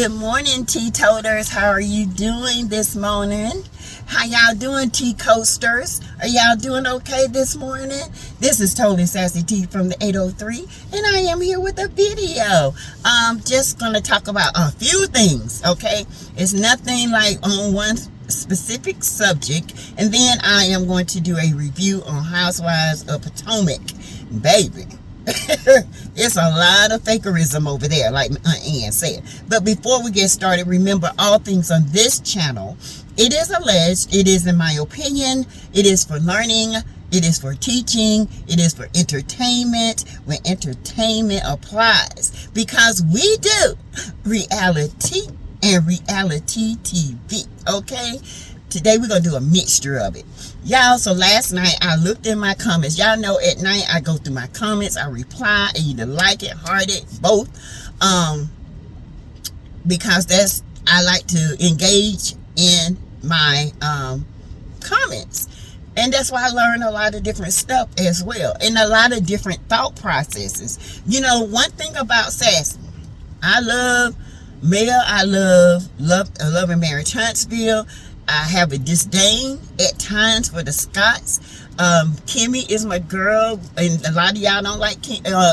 Good morning, tea toters. How are you doing this morning? How y'all doing, tea coasters? Are y'all doing okay this morning? This is Totally Sassy Tea from the 803, and I am here with a video. I'm just gonna talk about a few things, okay? It's nothing like on one specific subject, and then I am going to do a review on Housewives of Potomac. Baby, it's a lot of fakerism over there, like Aunt Ann said. But before we get started, remember, all things on this channel, it is alleged, it is in my opinion, it is for learning, it is for teaching, it is for entertainment, when entertainment applies. Because we do reality and reality TV, okay? Today we're going to do a mixture of it. Y'all, so last night I looked in my comments. Y'all know at night I go through my comments. I reply. I either like it, heart it, both. Because I like to engage in my comments. And that's why I learn a lot of different stuff as well. And a lot of different thought processes. You know, one thing about Sassy, I love Mel. I love and Marriage Huntsville. I have a disdain at times for the Scotts. Kimmy is my girl, and a lot of y'all don't like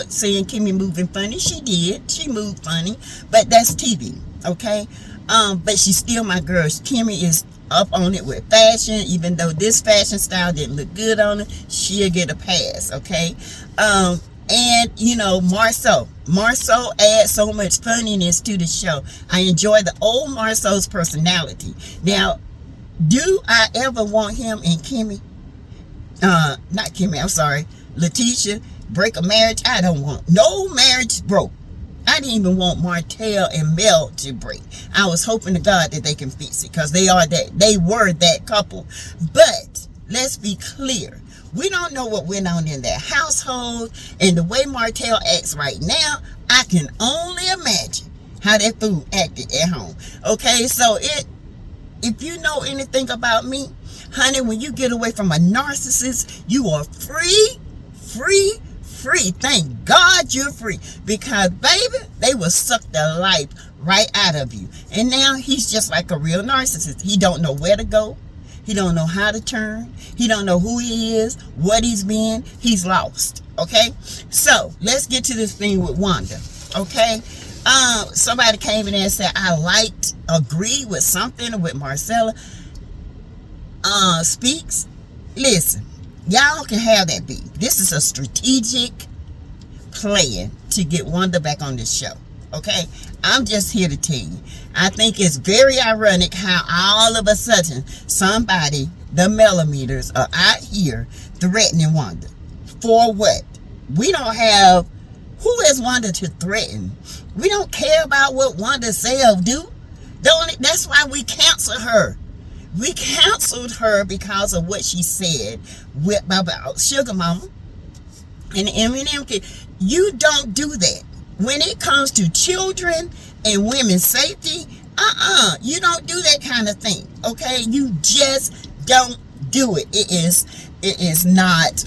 seeing Kimmy moving funny. She did. She moved funny, but that's TV, okay? But she's still my girl. Kimmy is up on it with fashion. Even though this fashion style didn't look good on her, she'll get a pass, okay? And, you know, Marceau adds so much funniness to the show. I enjoy the old Marceau's personality. Now, do I ever want him and Kimmy, not Kimmy, I'm sorry, Letitia, break a marriage? I don't want no marriage broke. I didn't even want Martel and Mel to break. I was hoping to God that they can fix it, because they were that couple. But let's be clear. We don't know what went on in their household, and the way Martel acts right now, I can only imagine how that fool acted at home. Okay, so if you know anything about me, honey, when you get away from a narcissist, you are free. Thank God you're free. Because, baby, they will suck the life right out of you. And now he's just like a real narcissist. He don't know where to go. He don't know how to turn. He don't know who he is, what he's been. He's lost, okay? So, let's get to this thing with Wanda, okay? Somebody came in there and said, agreed with something with Marcella Speaks. Listen, y'all can have that be. This is a strategic plan to get Wanda back on this show, okay? I'm just here to tell you, I think it's very ironic how all of a sudden somebody, the millimeters, are out here threatening Wanda. For what? We don't have, who is Wanda to threaten? We don't care about what Wanda self do. That's why we canceled her. We canceled her because of what she said about Sugar Mama and the Eminem kid. You don't do that. When it comes to children and women's safety, you don't do that kind of thing, okay? You just don't do it. It is not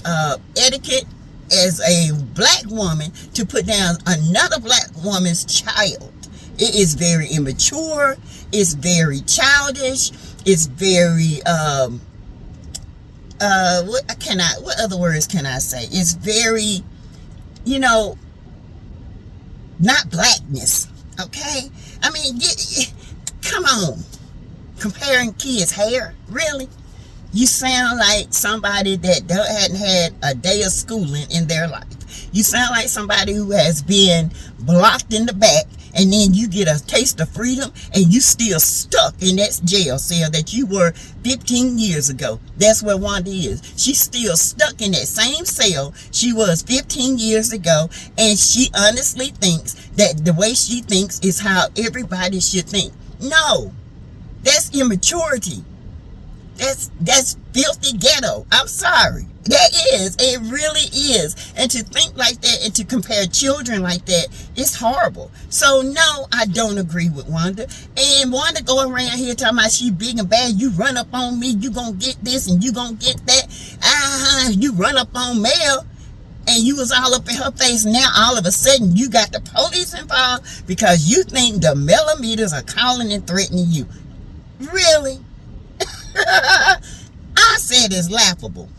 etiquette as a black woman to put down another black woman's child. It is very immature. It's very childish. It's very what other words can I say? It's very, you know, not blackness, okay? I mean, come on. Comparing kids' hair, really? You sound like somebody that hadn't had a day of schooling in their life. You sound like somebody who has been blocked in the back, and then you get a taste of freedom, and you still stuck in that jail cell that you were 15 years ago. That's where Wanda is. She's still stuck in that same cell she was 15 years ago, and she honestly thinks that the way she thinks is how everybody should think. No, that's immaturity. That's filthy ghetto. I'm sorry. That is. It really is. And to think like that and to compare children like that is horrible. So, no, I don't agree with Wanda. And Wanda going around here talking about she big and bad. You run up on me, you gonna get this and you gonna get that. You run up on Mel. and you was all up in her face. Now all of a sudden you got the police involved because you think the millimeters are calling and threatening you. Really? I said it's laughable.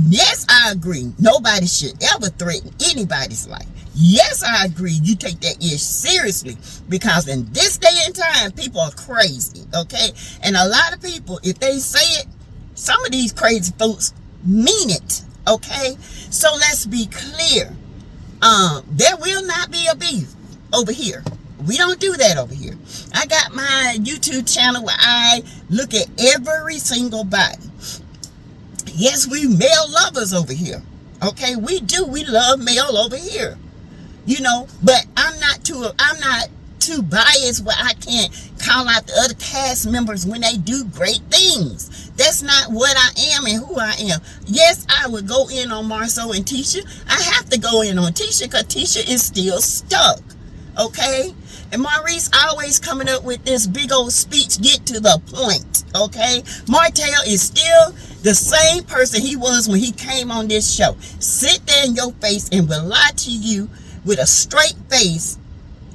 Yes, I agree. Nobody should ever threaten anybody's life. Yes, I agree. You take that ish seriously, because in this day and time, people are crazy, okay? And a lot of people, if they say it, some of these crazy folks mean it, okay? So let's be clear. There will not be a beef over here. We don't do that over here. I got my YouTube channel where I look at every single body. Yes, we male lovers over here. Okay, we do. We love male over here. You know, but I'm not too biased where I can't call out the other cast members when they do great things. That's not what I am and who I am. Yes, I would go in on Marceau and Tisha. I have to go in on Tisha because Tisha is still stuck. Okay? And Maurice always coming up with this big old speech, get to the point, okay? Martel is still the same person he was when he came on this show. Sit there in your face and will lie to you with a straight face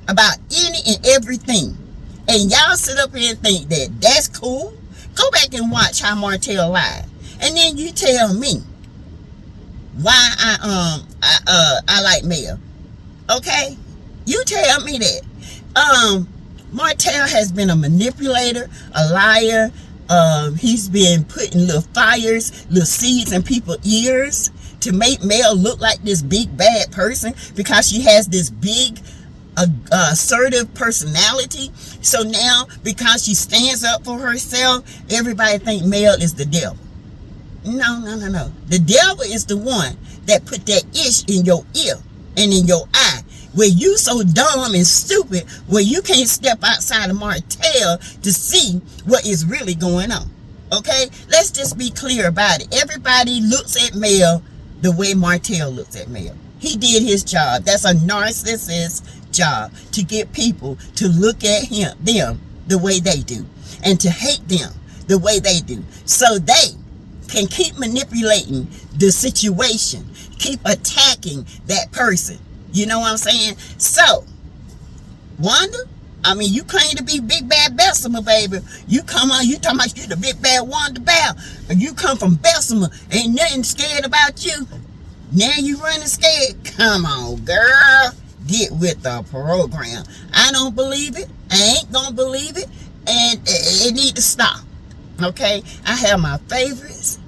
about any and everything. And y'all sit up here and think that that's cool? Go back and watch how Martel lied. And then you tell me why I like Mel. Okay? You tell me that. Martel has been a manipulator, a liar. He's been putting little fires, little seeds in people's ears to make Mel look like this big bad person because she has this big assertive personality. So now, because she stands up for herself, everybody think Mel is the devil. No. The devil is the one that put that ish in your ear and in your eye, where you so dumb and stupid where you can't step outside of Martel to see what is really going on. Okay? Let's just be clear about it. Everybody looks at Mel the way Martel looks at Mel. He did his job. That's a narcissist's job, to get people to look at them the way they do and to hate them the way they do, so they can keep manipulating the situation, keep attacking that person. You know what I'm saying? So, Wanda, I mean, you claim to be big bad Bessemer, baby. You come on, you talking about you the big bad Wanda Bow, and you come from Bessemer, ain't nothing scared about you. Now you running scared? Come on, girl. Get with the program. I don't believe it. I ain't gonna believe it. And it need to stop. Okay? I have my favorites.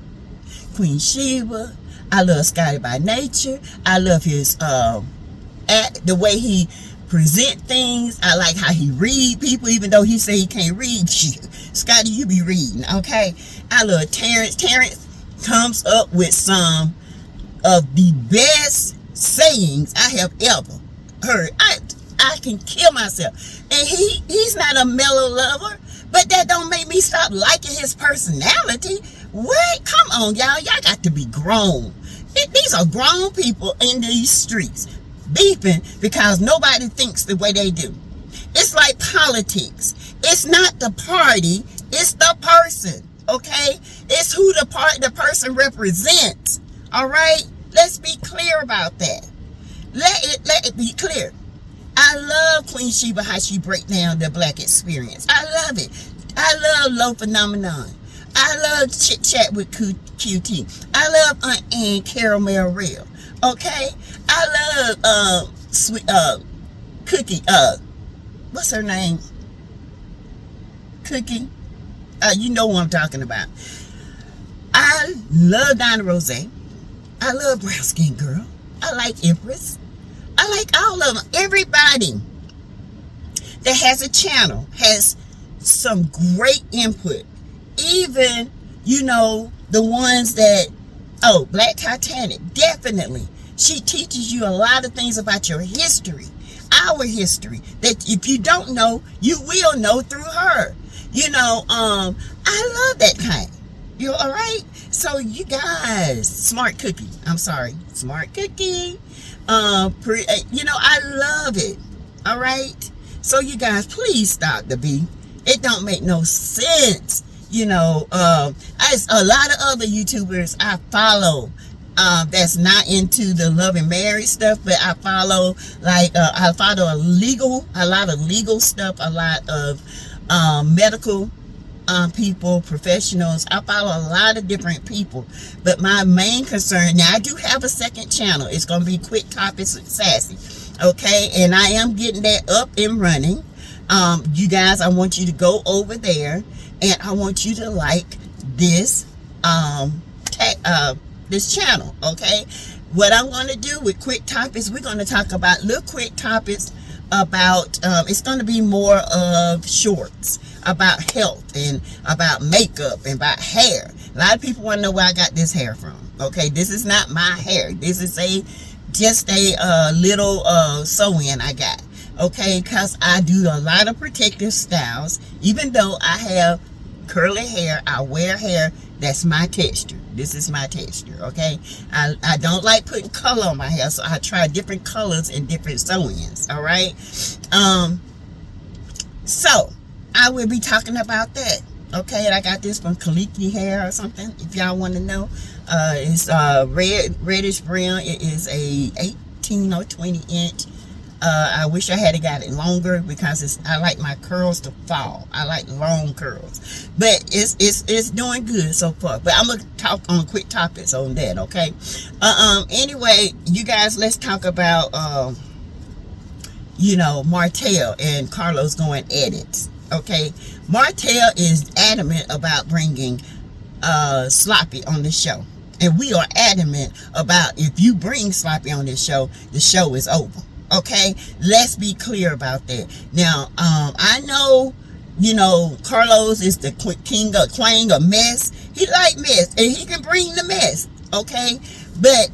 Queen Sheba. I love Scotty by Nature. I love his the way he present things. I like how he read people, even though he say he can't read. Scotty, you be reading, okay? I love Terrence. Terrence comes up with some of the best sayings I have ever heard. I can kill myself. And he's not a mellow lover, but that don't make me stop liking his personality. What? Come on, y'all. Y'all got to be grown. These are grown people in these streets beefing because nobody thinks the way they do. It's like politics. It's not the party, it's the person, okay? It's who the person represents, all right? Let's be clear about that. Let it be clear. I love Queen Sheba, how she break down the black experience. I love it. I love Low Phenomenon. I love Chit Chat with QT. I love Aunt Ann Caramel Real. Okay? I love sweet Cookie. What's her name? Cookie. You know who I'm talking about. I love Donna Rose. I love Brown Skin Girl. I like Empress. I like all of them. Everybody that has a channel has some great input. Even, you know, the ones that, Black Titanic, definitely. She teaches you a lot of things about your history, our history, that if you don't know, you will know through her. You know, I love that kind. You all right? So you guys, Smart Cookie. I'm sorry, Smart Cookie. You know, I love it. All right. So you guys, please stop the beef. It don't make no sense. You know, a lot of other YouTubers I follow. that's not into the love and marriage stuff, but I follow like I follow a lot of legal stuff, a lot of medical people, professionals. I follow a lot of different people, but my main concern now, I do have a second channel. It's going to be Quick Topics with Sassy, okay, and I am getting that up and running. You guys, I want you to go over there, and I want you to like this this channel, okay? What I'm going to do with Quick Topics, we're going to talk about little quick topics about it's going to be more of shorts about health and about makeup and about hair. A lot of people want to know where I got this hair from, okay? This is not my hair. This is just a little sew-in I got, okay? Because I do a lot of protective styles. Even though I have curly hair, I wear hair that's my texture. This is my texture, okay? I don't like putting color on my hair, so I try different colors and different sew-ins, all right? So I will be talking about that, okay? And I got this from Kikis Hair or something, if y'all want to know. It's reddish brown. It is a 18 or 20 inch. I wish I had got it longer because I like my curls to fall. I like long curls, but it's doing good so far. But I'm gonna talk on Quick Topics on that, okay? Anyway, you guys, let's talk about you know, Martel and Carlos going at it, okay? Martel is adamant about bringing Sloppy on the show, and we are adamant about if you bring Sloppy on this show, the show is over. Okay, let's be clear about that. Now, I know, you know, Carlos is the king of mess. He like mess, and he can bring the mess, okay? But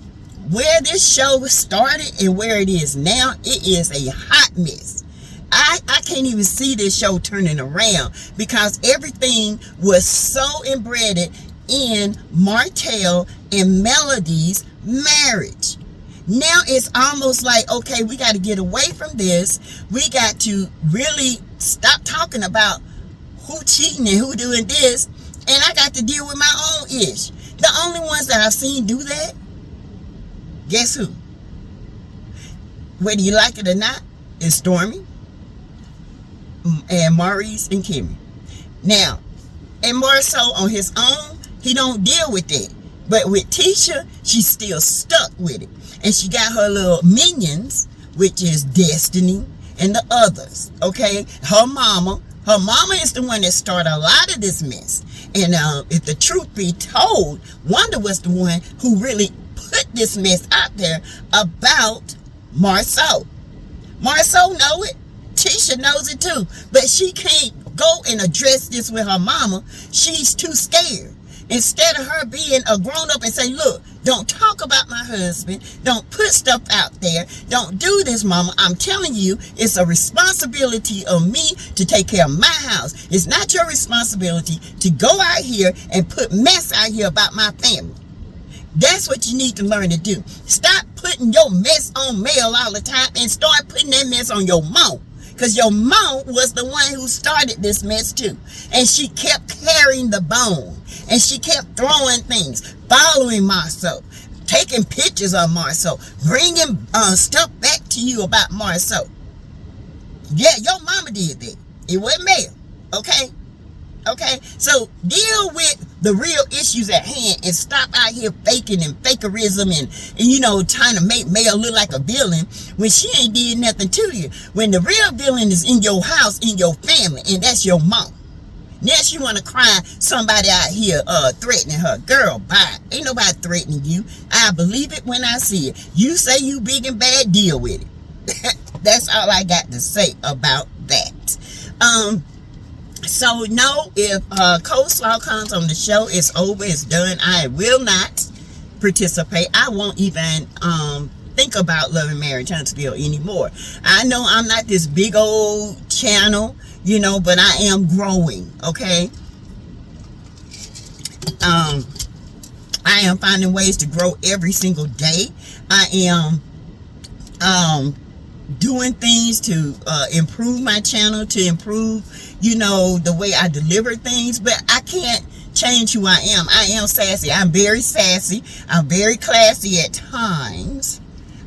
where this show started and where it is now, it is a hot mess. I can't even see this show turning around because everything was so embedded in Martel and Melody's marriage. Now it's almost like, okay, we got to get away from this. We got to really stop talking about who cheating and who doing this. And I got to deal with my own ish. The only ones that I've seen do that, guess who? Whether you like it or not, is Stormy and Maurice and Kimmy. Now, and more so on his own, he don't deal with it. But with Tisha, she's still stuck with it. And she got her little minions, which is Destiny and the others, okay? Her mama is the one that started a lot of this mess. And if the truth be told, Wanda was the one who really put this mess out there about Marceau. Marceau know it. Tisha knows it too. But she can't go and address this with her mama. She's too scared. Instead of her being a grown-up and say, look, don't talk about my husband. Don't put stuff out there. Don't do this, mama. I'm telling you, it's a responsibility of me to take care of my house. It's not your responsibility to go out here and put mess out here about my family. That's what you need to learn to do. Stop putting your mess on Mel all the time and start putting that mess on your mom. Because your mom was the one who started this mess too. And she kept carrying the bone. And she kept throwing things, following Marceau, taking pictures of Marceau, bringing stuff back to you about Marceau. Yeah, your mama did that. It wasn't Mel, okay? Okay, so deal with the real issues at hand and stop out here faking and fakerism and you know, trying to make Mel look like a villain when she ain't did nothing to you. When the real villain is in your house, in your family, and that's your mom. Now she want to cry somebody out here threatening her. Girl, bye. Ain't nobody threatening you. I believe it when I see it. You say you big and bad, deal with it. That's all I got to say about that. So no, if Coleslaw comes on the show, it's over, it's done. I will not participate. I won't even think about Love and Marriage Huntsville anymore. I know I'm not this big old channel, you know, but I am growing, okay? I am finding ways to grow every single day. I am doing things to improve my channel, to improve, you know, the way I deliver things, but I can't change who I am. I am sassy. I'm very sassy. I'm very classy at times.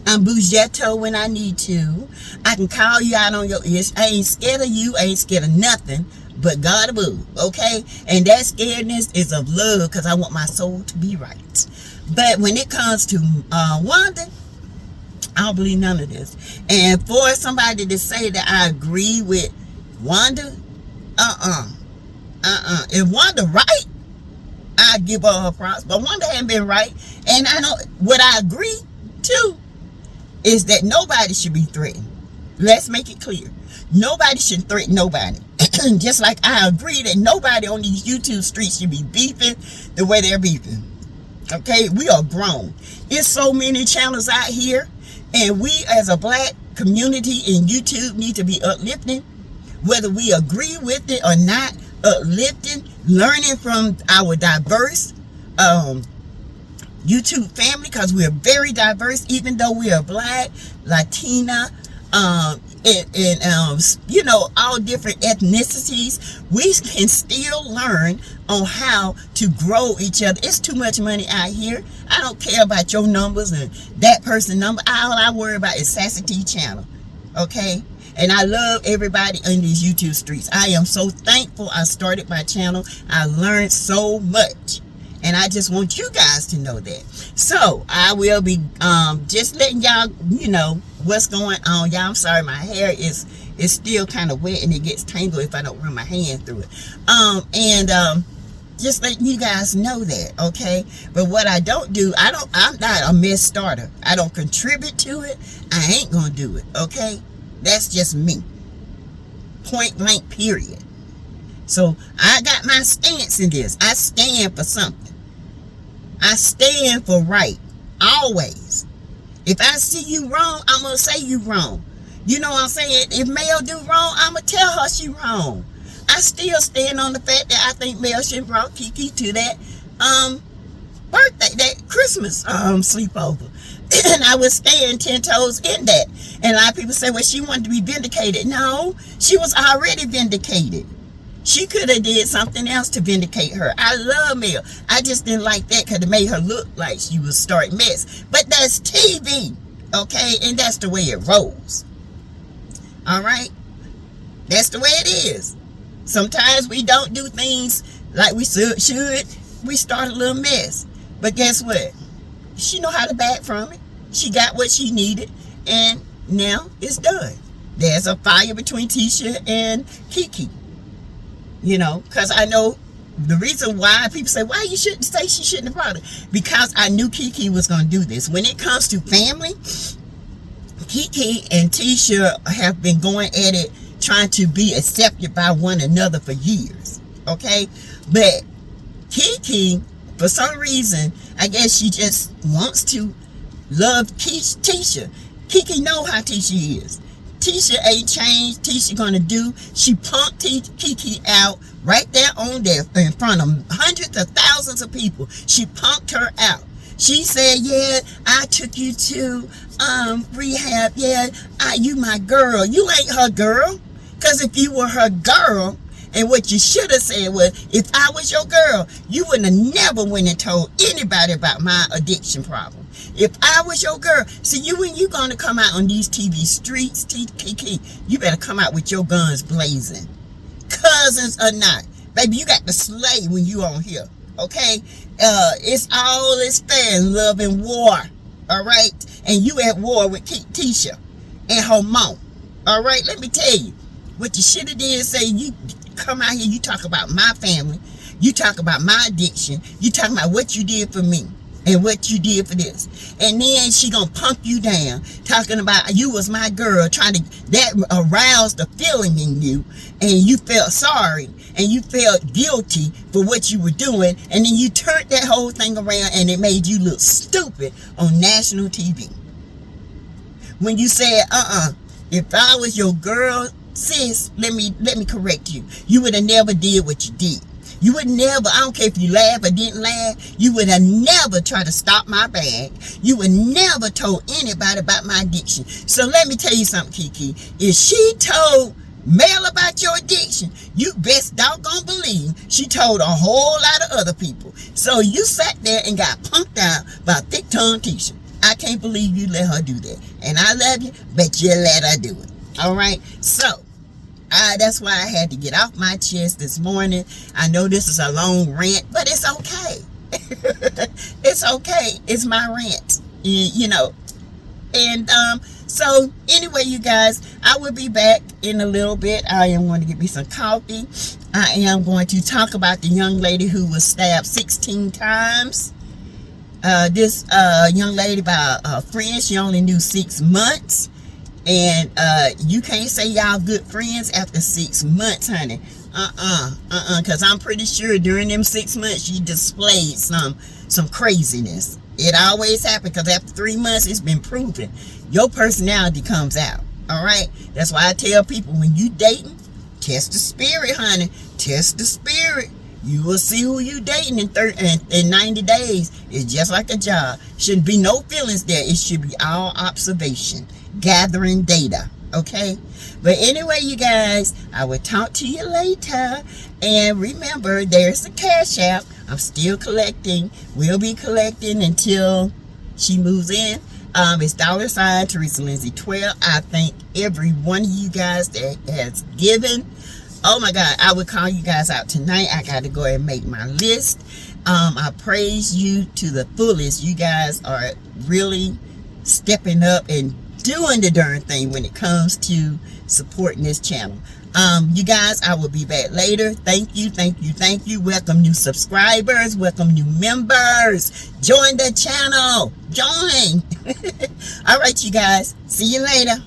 I'm bougetto when I need to. I can call you out on your ish. I ain't scared of you. I ain't scared of nothing but God above, okay? And that scaredness is of love because I want my soul to be right. But when it comes to Wanda, I don't believe none of this. And for somebody to say that I agree with Wanda, if Wanda right, I give her props. But Wanda hadn't been right. And I know what I agree to is that nobody should be threatened. Let's make it clear. Nobody should threaten nobody. Just like I agree that nobody on these YouTube streets should be beefing the way they're beefing. Okay, we are grown. There's so many channels out here, and we as a black community in YouTube need to be uplifting, whether we agree with it or not. Uplifting, learning from our diverse YouTube family, because we're very diverse, even though we are black, Latina, you know, all different ethnicities. We can still learn on how to grow each other. It's too much money out here. I don't care about your numbers and that person's number. All I worry about is SASSYTEA channel, okay? And I love everybody on these YouTube streets. I am so thankful I started my channel. I learned so much. And I just want you guys to know that. So I will be just letting y'all, you know, what's going on. Y'all, I'm sorry, my hair is still kind of wet and it gets tangled if I don't run my hand through it. Just letting you guys know that, okay? But what I don't do, I'm not a mess starter. I don't contribute to it. I ain't gonna do it, okay? That's just me. Point blank, period. So I got my stance in this. I stand for something. I stand for right. Always. If I see you wrong, I'm going to say you wrong. You know what I'm saying? If Mel do wrong, I'm going to tell her she wrong. I still stand on the fact that I think Mel should have brought Kiki to that birthday, that Christmas sleepover. And I was staying 10 toes in that. And a lot of people say, well, she wanted to be vindicated. No, she was already vindicated. She could have did something else to vindicate her. I love Mel. I just didn't like that because it made her look like she was starting mess. But that's TV, okay? And that's the way it rolls. All right? That's the way it is. Sometimes we don't do things like we should. We start a little mess. But guess what? She know how to back from it. She got what she needed. And now it's done. There's a fire between TShirt and Kiki. You know, because I know the reason why people say, why you shouldn't say she shouldn't have brought it. Because I knew Kiki was going to do this. When it comes to family, Kiki and TShirt have been going at it, trying to be accepted by one another for years. Okay? But Kiki, for some reason, I guess she just wants to love Tisha. Kiki know how Tisha is. Tisha ain't changed. Tisha gonna do. She punked Kiki out right there on there in front of hundreds of thousands of people. She punked her out. She said, yeah, I took you to rehab. Yeah, you my girl. You ain't her girl. Because if you were her girl, and what you should have said was, if I was your girl, you would have never went and told anybody about my addiction problem. If I was your girl, see, when you going to come out on these TV streets, Kiki, you better come out with your guns blazing. Cousins or not. Baby, you got to slay when you on here, okay? It's all this fair in love and war, all right? And you at war with Tisha and her mom, all right? Let me tell you, what you should have did say, you come out here, you talk about my family, you talk about my addiction, you talk about what you did for me and what you did for this. And then she gonna punk you down, talking about you was my girl, that aroused the feeling in you, and you felt sorry, and you felt guilty for what you were doing, and then you turned that whole thing around and it made you look stupid on national TV. When you said, if I was your girl, sis, let me correct you. You would have never did what you did. You would never, I don't care if you laugh or didn't laugh, you would have never tried to stop my bag. You would never told anybody about my addiction. So let me tell you something, Kiki. If she told Mel about your addiction, you best doggone believe she told a whole lot of other people. So you sat there and got punked out by thick tongue TShirt. I can't believe you let her do that. And I love you, but you let her do it. All right? So, that's why I had to get off my chest this morning. I know this is a long rant, but it's okay. It's okay. It's my rant, you know. And so anyway, you guys, I will be back in a little bit. I am going to get me some coffee. I am going to talk about the young lady who was stabbed 16 times. This young lady by a friend, she only knew 6 months. And you can't say y'all good friends after 6 months, honey. Because I'm pretty sure during them 6 months she displayed some craziness. It always happens, because after 3 months it's been proven your personality comes out. All right, that's why I tell people, when you dating, test the spirit, honey. Test the spirit. You will see who you dating in 90 days. It's just like a job. Shouldn't be no feelings there. It should be all observation, gathering data. Okay, but anyway, you guys, I will talk to you later. And remember, there's the Cash App. I'm still collecting. We'll be collecting until she moves in. It's $ Teresa Lindsay 12. I thank every one of you guys that has given. Oh my God, I will call you guys out tonight. I got to go ahead and make my list. I praise you to the fullest. You guys are really stepping up and doing the darn thing when it comes to supporting this channel. You guys, I will be back later. Thank you, thank you, thank you. Welcome new subscribers, welcome new members. Join the channel. Join. All right, you guys. See you later.